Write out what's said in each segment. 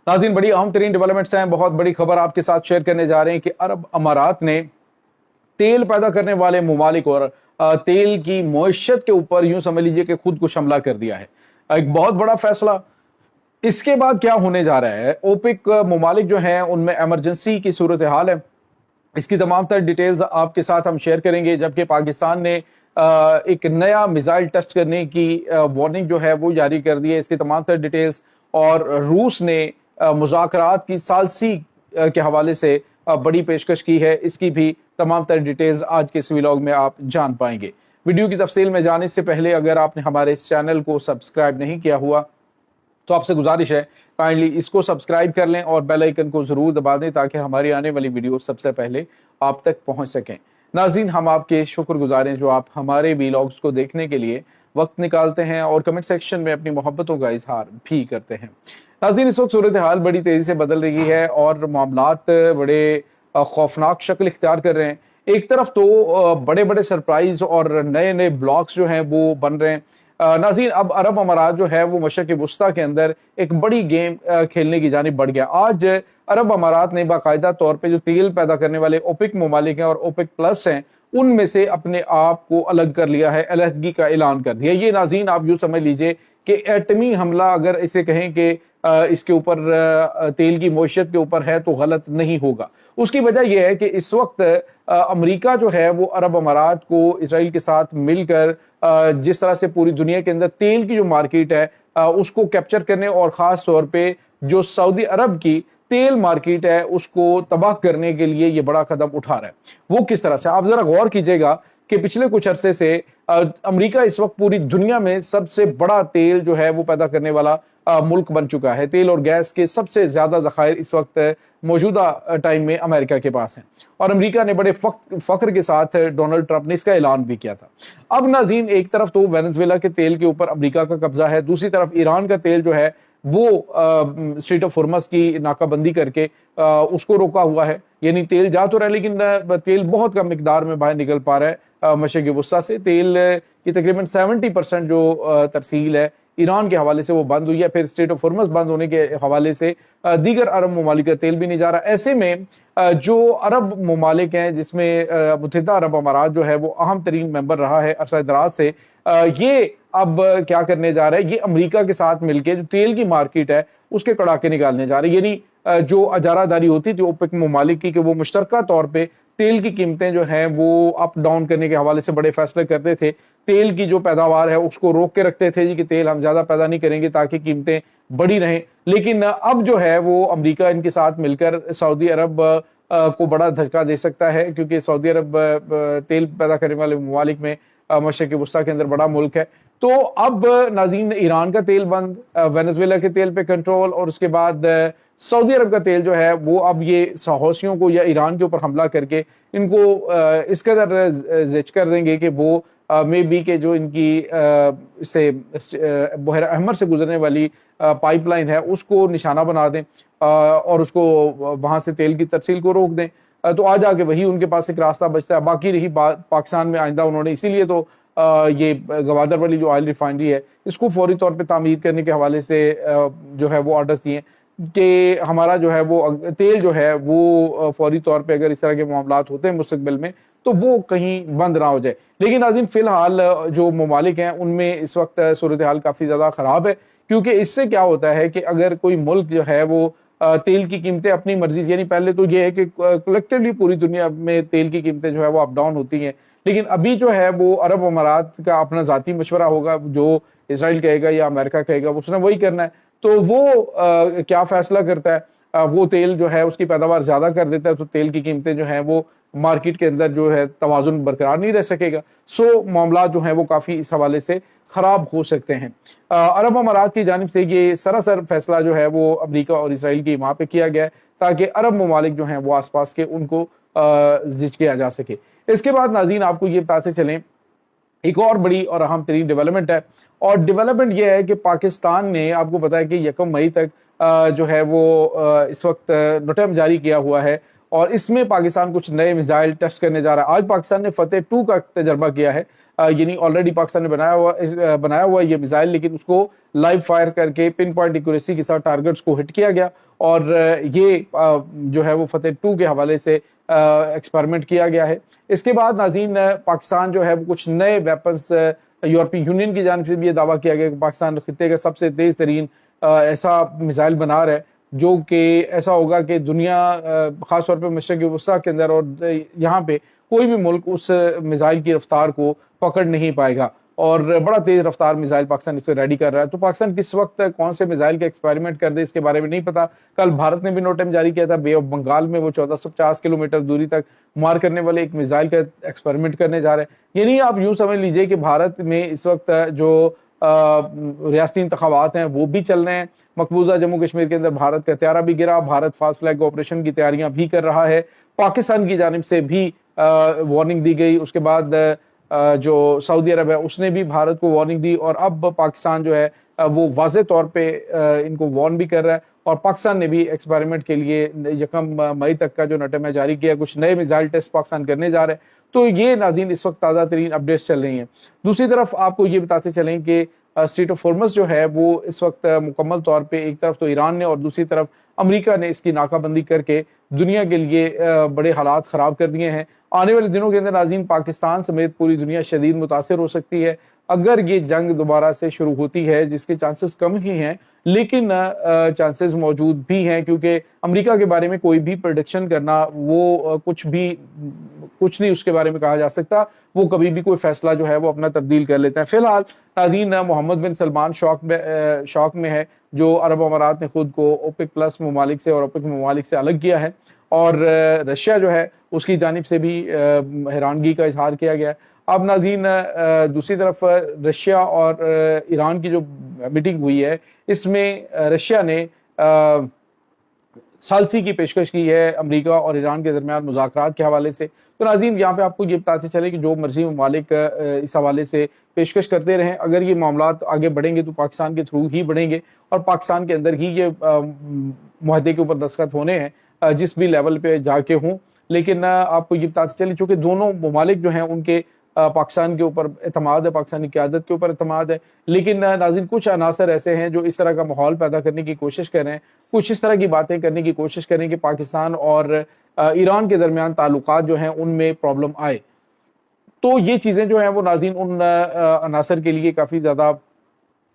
नाज़रीन, बड़ी अहम तरीन डेवलपमेंट्स हैं, बहुत बड़ी खबर आपके साथ शेयर करने जा रहे हैं कि अरब अमारात ने तेल पैदा करने वाले ममालिक और तेल की मईशत के ऊपर यूं समझ लीजिए कि खुद को हमला कर दिया है। एक बहुत बड़ा फैसला। इसके बाद क्या होने जा रहा है? ओपेक ममालिक जो हैं उनमें एमरजेंसी की सूरत हाल है। इसकी तमाम तर डिटेल्स आपके साथ हम शेयर करेंगे। जबकि पाकिस्तान ने एक नया मिसाइल टेस्ट करने की वार्निंग जो है वो जारी कर दी है। इसकी तमाम तर डिटेल्स, और रूस ने मुज़ाकरात की सालसी के हवाले से बड़ी पेशकश की है, इसकी भी तमाम तर डिटेल्स आज के इस व्लॉग में आप जान पाएंगे। वीडियो की तफसील में जाने से पहले अगर आपने हमारे इस चैनल को सब्सक्राइब नहीं किया हुआ तो आपसे गुजारिश है काइंडली इसको सब्सक्राइब कर लें और बेल आइकन को जरूर दबा दें ताकि हमारी आने वाली वीडियो सबसे पहले आप तक पहुंच सकें। नाज़रीन, हम आपके शुक्रगुजार हैं जो आप हमारे व्लॉग्स को देखने के लिए वक्त निकालते हैं और कमेंट सेक्शन में अपनी मोहब्बतों का इजहार भी करते हैं। नाज़रीन, इस वक्त सूरत हाल बड़ी तेजी से बदल रही है और मामलात बड़े खौफनाक शक्ल इख्तियार कर रहे हैं। एक तरफ तो बड़े बड़े सरप्राइज और नए नए ब्लॉक्स जो हैं वो बन रहे हैं। नाज़रीन, अब अरब अमारात जो है वो मशरक़ वुस्ता के अंदर एक बड़ी गेम खेलने की जानिब बढ़ गया। आज अरब अमारात ने बाकायदा तौर पे जो तेल पैदा करने वाले ओपेक ममालिक हैं और ओपेक प्लस हैं उनमें से अपने आप को अलग कर लिया है, अलहदगी का ऐलान कर दिया। ये नाज़रीन आप यूँ समझ लीजिए कि एटमी हमला अगर इसे कहें कि इसके ऊपर तेल की मईशत के ऊपर है तो गलत नहीं होगा। उसकी वजह यह है कि इस वक्त अमेरिका जो है वो अरब अमारात को इसराइल के साथ मिलकर जिस तरह से पूरी दुनिया के अंदर तेल की जो मार्केट है उसको कैप्चर करने और ख़ास तौर पे जो सऊदी अरब की तेल मार्केट है उसको तबाह करने के लिए ये बड़ा कदम उठा रहा है। वो किस तरह से, आप जरा गौर कीजिएगा कि पिछले कुछ अरसे से अमेरिका इस वक्त पूरी दुनिया में सबसे बड़ा तेल जो है वो पैदा करने वाला मुल्क बन चुका है। तेल और गैस के सबसे ज्यादा ज़खायर इस वक्त मौजूदा टाइम में अमेरिका के पास हैं और अमेरिका ने बड़े फख्र के साथ डोनाल्ड ट्रंप ने इसका ऐलान भी किया था। अब नाज़रीन, एक तरफ तो वेनेजुएला के तेल के ऊपर अमेरिका का कब्जा है, दूसरी तरफ ईरान का तेल जो है वो स्ट्रेट ऑफ होर्मुज़ की नाकाबंदी करके उसको रोका हुआ है। यानी तेल जा तो रहा है लेकिन तेल बहुत कम मिकदार में बाहर निकल पा रहा है मशरक़ वुस्ता से। तेल की तकरीबन 70% जो तरसील है ईरान के हवाले से वो बंद हुई है। फिर स्ट्रेट ऑफ होर्मुज़ बंद होने के हवाले से दीगर अरब ममालिक का तेल भी नहीं जा रहा। ऐसे में जो अरब ममालिक हैं जिसमें मुत्तहिदा अरब अमारात जो है वो अहम तरीन मेंबर रहा है अरसा दराज से, ये अब क्या करने जा रहा है, ये अमेरिका के साथ मिलकर जो तेल की मार्केट है उसके कड़ाके निकालने जा रहे हैं। यानी जो अजारादारी होती थी ओपेक ममालिक की कि वो मुश्तरका तौर पर तेल की कीमतें जो हैं वो अप डाउन करने के हवाले से बड़े फैसले करते थे। तेल की जो पैदावार है उसको रोक के रखते थे जी कि तेल हम ज्यादा पैदा नहीं करेंगे ताकि कीमतें बढ़ी रहें। लेकिन अब जो है वो अमेरिका इनके साथ मिलकर सऊदी अरब को बड़ा धक्का दे सकता है क्योंकि सऊदी अरब तेल पैदा करने वाले ममालिक में मशरक़ वुस्ता के अंदर बड़ा मुल्क है। तो अब नाज़रीन, ईरान का तेल बंद, वेनेजुएला के तेल पे कंट्रोल और उसके बाद सऊदी अरब का तेल जो है वो अब ये हौसियों को या ईरान के ऊपर हमला करके इनको इस कदर ज़िच कर देंगे कि वो मे बी के जो इनकी से बहर अहमर से गुजरने वाली पाइपलाइन है उसको निशाना बना दें और उसको वहाँ से तेल की तरसील को रोक दें। तो आ जाके वही उनके पास एक रास्ता बचता है। बाकी रही बात पाकिस्तान में आइंदा उन्होंने इसीलिए तो ये गवादर वाली जो ऑयल रिफाइनरी है इसको फौरी तौर पे तामीर करने के हवाले से जो है वो ऑर्डर्स दिए कि हमारा जो है वो तेल जो है वो फौरी तौर पे अगर इस तरह के मामलात होते हैं मुस्तकबिल में तो वो कहीं बंद ना हो जाए। लेकिन नाज़रीन, फिलहाल जो ममालिक हैं उनमें इस वक्त सूरत हाल काफ़ी ज़्यादा ख़राब है क्योंकि इससे क्या होता है कि अगर कोई मुल्क जो है वो तेल की कीमतें अपनी मर्जी से, यानी पहले तो ये है कि कलेक्टिवली पूरी दुनिया में तेल की कीमतें जो है वो अप डाउन होती हैं, लेकिन अभी जो है वो अरब अमारात का अपना ज़ाती मशवरा होगा, जो इसराइल कहेगा या अमेरिका कहेगा उसने वही करना है। तो वो क्या फैसला करता है, वो तेल जो है उसकी पैदावार ज़्यादा कर देता है तो तेल की कीमतें जो हैं वो मार्केट के अंदर जो है तवाज़ुन बरकरार नहीं रह सकेगा। सो मामला जो है वो काफ़ी इस हवाले से ख़राब हो सकते हैं। अरब अमारात की जानिब से ये सरासर फैसला जो है वो अमेरिका और इसराइल की वहाँ पे किया गया है ताकि अरब ममालिक जो हैं वो आसपास के उनको ज़िच किया जा सके। इसके बाद नाज़रीन, आपको ये बताते चलें एक और बड़ी और अहम तरीन डेवलपमेंट है और डेवलपमेंट ये है कि पाकिस्तान ने, आपको पता है कि 1 मई तक जो है वो इस वक्त नोटम जारी किया हुआ है और इसमें पाकिस्तान कुछ नए मिसाइल टेस्ट करने जा रहा है। आज पाकिस्तान ने फतेह 2 का तजर्बा किया है یعنی آلریڈی پاکستان نے بنایا ہوا یہ میزائل، لیکن اس کو لائیو فائر کر کے پن پوائنٹ ایکوریسی کے ساتھ ٹارگٹس کو ہٹ کیا گیا، اور یہ جو ہے وہ فتح 2 کے حوالے سے ایکسپیریمنٹ کیا گیا ہے۔ اس کے بعد ناظرین پاکستان جو ہے وہ کچھ نئے ویپنز، یورپی یونین کی جانب سے بھی یہ دعویٰ کیا گیا کہ پاکستان خطے کا سب سے تیز ترین ایسا میزائل بنا رہا ہے جو کہ ایسا ہوگا کہ دنیا خاص طور پہ مشرق وسطیٰ کے اندر اور یہاں پہ کوئی بھی ملک اس میزائل کی رفتار کو پکڑ نہیں پائے گا، اور بڑا تیز رفتار میزائل پاکستان اس سے ریڈی کر رہا ہے۔ تو پاکستان کس وقت کون سے میزائل کا ایکسپیریمنٹ کر دے اس کے بارے میں نہیں پتا۔ کل بھارت نے بھی نوٹم جاری کیا تھا، بے آف بنگال میں وہ 1450 کلومیٹر دوری تک مار کرنے والے ایک میزائل کا ایکسپیریمنٹ کرنے جا رہے ہیں۔ یعنی آپ یوں سمجھ لیجئے کہ بھارت میں اس وقت جو ریاستی انتخابات ہیں وہ بھی چل رہے ہیں، مقبوضہ جموں کشمیر کے اندر بھارت کا ہتھیارہ بھی گرا، بھارت فاسٹ فلیگ آپریشن کی تیاریاں بھی کر رہا ہے، پاکستان کی جانب سے بھی وارننگ دی گئی، اس کے بعد جو سعودی عرب ہے اس نے بھی بھارت کو وارننگ دی، اور اب پاکستان جو ہے وہ واضح طور پہ ان کو وارن بھی کر رہا ہے، اور پاکستان نے بھی ایکسپیریمنٹ کے لیے 1 مئی تک کا جو نٹم ہے جاری کیا، کچھ نئے میزائل ٹیسٹ پاکستان کرنے جا رہے ہیں۔ تو یہ ناظرین اس وقت تازہ ترین اپڈیٹس چل رہی ہیں۔ دوسری طرف آپ کو یہ بتاتے چلیں کہ اسٹریٹ آف ہارمز جو ہے وہ اس وقت مکمل طور پہ ایک طرف تو ایران نے اور دوسری طرف امریکہ نے اس کی ناکہ بندی کر کے دنیا کے لیے بڑے حالات خراب کر دیے ہیں۔ آنے والے دنوں کے اندر ناظرین پاکستان سمیت پوری دنیا شدید متاثر ہو سکتی ہے اگر یہ جنگ دوبارہ سے شروع ہوتی ہے، جس کے چانسز کم ہی ہیں لیکن چانسز موجود بھی ہیں، کیونکہ امریکہ کے بارے میں کوئی بھی پریڈکشن کرنا وہ کچھ نہیں اس کے بارے میں کہا جا سکتا، وہ کبھی بھی کوئی فیصلہ جو ہے وہ اپنا تبدیل کر لیتے ہیں۔ فی الحال ناظرین محمد بن سلمان شوق میں ہے، جو عرب امارات نے خود کو اوپیک پلس ممالک سے اور اوپیک ممالک سے الگ کیا ہے، اور رشیا جو ہے اس کی جانب سے بھی حیرانگی کا اظہار کیا گیا ہے۔ اب ناظرین دوسری طرف رشیا اور ایران کی جو میٹنگ ہوئی ہے، اس میں رشیا نے ثالثی کی پیشکش کی ہے امریکہ اور ایران کے درمیان مذاکرات کے حوالے سے۔ تو ناظرین یہاں پہ آپ کو یہ بتاتے چلے کہ جو مرضی ممالک اس حوالے سے پیشکش کرتے رہیں، اگر یہ معاملات آگے بڑھیں گے تو پاکستان کے تھرو ہی بڑھیں گے، اور پاکستان کے اندر ہی یہ معاہدے کے اوپر دستخط ہونے ہیں جس بھی لیول پہ جا کے ہوں۔ لیکن آپ کو یہ بتاتے چلیں چونکہ دونوں ممالک جو ہیں ان کے پاکستان کے اوپر اعتماد ہے، پاکستانی قیادت کے اوپر اعتماد ہے، لیکن ناظرین کچھ عناصر ایسے ہیں جو اس طرح کا ماحول پیدا کرنے کی کوشش کر رہے ہیں، کچھ اس طرح کی باتیں کرنے کی کوشش کریں کہ پاکستان اور ایران کے درمیان تعلقات جو ہیں ان میں پرابلم آئے۔ تو یہ چیزیں جو ہیں وہ ناظرین ان عناصر کے لیے کافی زیادہ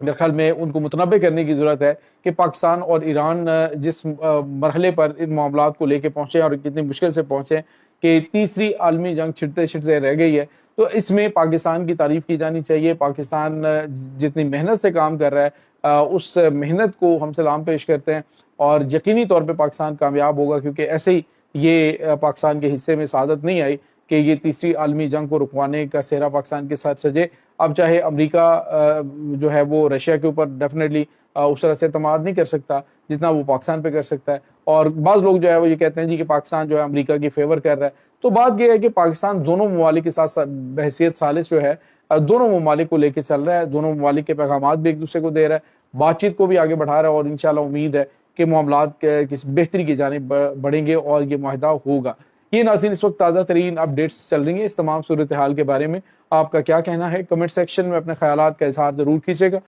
میرے خیال میں ان کو متنبع کرنے کی ضرورت ہے کہ پاکستان اور ایران جس مرحلے پر ان معاملات کو لے کے پہنچے اور کتنی مشکل سے پہنچے کہ تیسری عالمی جنگ چھڑتے رہ گئی ہے، تو اس میں پاکستان کی تعریف کی جانی چاہیے۔ پاکستان جتنی محنت سے کام کر رہا ہے اس محنت کو ہم سلام پیش کرتے ہیں، اور یقینی طور پہ پاکستان کامیاب ہوگا، کیونکہ ایسے ہی یہ پاکستان کے حصے میں سعادت نہیں آئی کہ یہ تیسری عالمی جنگ کو رکوانے کا سہرا پاکستان کے ساتھ سجے۔ اب چاہے امریکہ جو ہے وہ رشیا کے اوپر ڈیفینیٹلی اس طرح سے اعتماد نہیں کر سکتا جتنا وہ پاکستان پہ کر سکتا ہے، اور بعض لوگ جو ہے وہ یہ کہتے ہیں جی کہ پاکستان جو ہے امریکہ کی فیور کر رہا ہے۔ تو بات یہ ہے کہ پاکستان دونوں ممالک کے ساتھ بحیثیت ثالث جو ہے دونوں ممالک کو لے کے چل رہا ہے، دونوں ممالک کے پیغامات بھی ایک دوسرے کو دے رہا ہے، بات چیت کو بھی آگے بڑھا رہا ہے، اور انشاءاللہ امید ہے کہ معاملات کسی بہتری کی جانب بڑھیں گے اور یہ معاہدہ ہوگا۔ یہ ناظرین اس وقت تازہ ترین اپڈیٹس چل رہی ہیں۔ اس تمام صورتحال کے بارے میں آپ کا کیا کہنا ہے؟ کمنٹ سیکشن میں اپنے خیالات کا اظہار ضرور کیجیے گا۔